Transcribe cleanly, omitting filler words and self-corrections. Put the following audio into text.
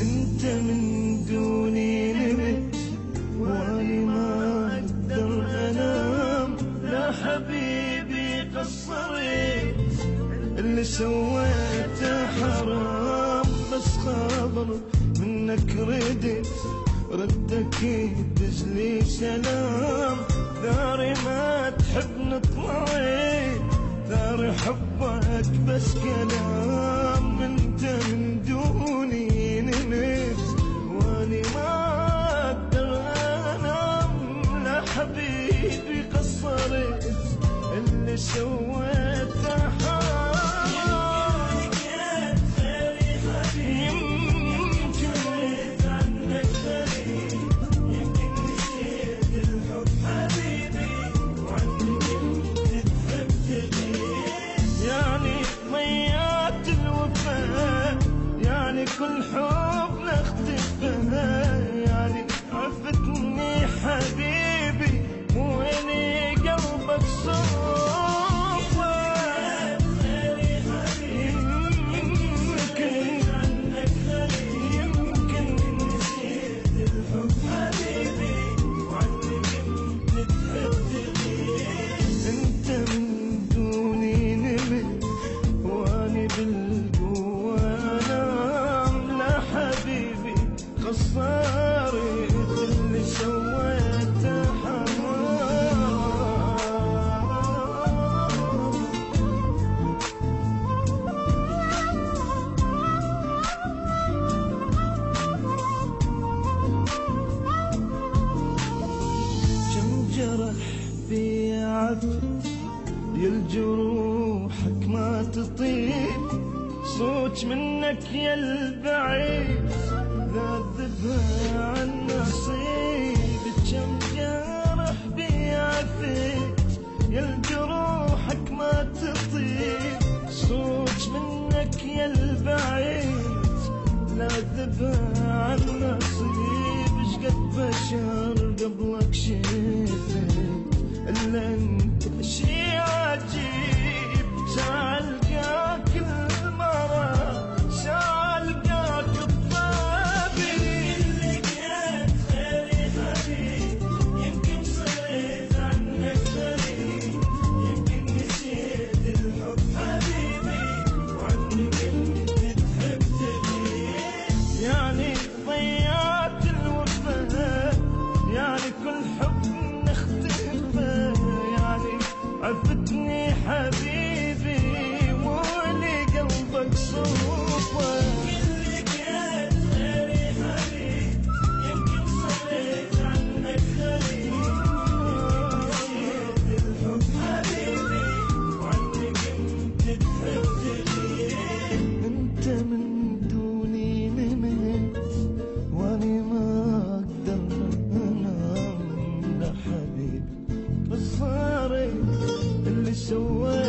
انت من دوني نمت واني ما اقدر انام. لا حبيبي قصرت اللي سويته حرام، بس خبر منك ردك يدز لي سلام. داري ما تحبني طلعت، داري حبك بس كلام. انت من دوني نمت واني ما اقدر انام. لا حبيبي قصرت اللي سويته حرام. يعني كل حب نختفها، يعني عفتني حبيبي ويني قلبك صوفه. يمكن نسيت الحب حبيبي وعنك نتحدث. انت من دوني نمت واني بالقوة انام. لا حبيبي قصرت اللي سويته حرام. كم جرح بي عفت يا الجروحك ما تطيب. صوت منك يا البعيد ذاذبها عن نصيب. كم جرح بي عفت يا الجروحك ما تطيب. صوت منك يا البعيد ذاذبها عن نصيب. شقد بشر قبلك شفت الا انت شي عجيب. سالقاك المرة سالقاك الطبيب. لقيت غيري حبيب يمكن صرت عنك غريب. يمكن نسيت الحب حبيبي وعنك تحب تغيب. يعني ضيعت الوفا، يعني كل حب نختفى. يعني عفتني حبيبي مولي قلبك صوفه. لقيت غيري حبيب يمكن صرت عنك غريب. نسيت الحب حبيبي وعنك تحب تغيب. انت من دوني نمت واني ما اقدر انام. لا حبيبي قصرت اللي سويته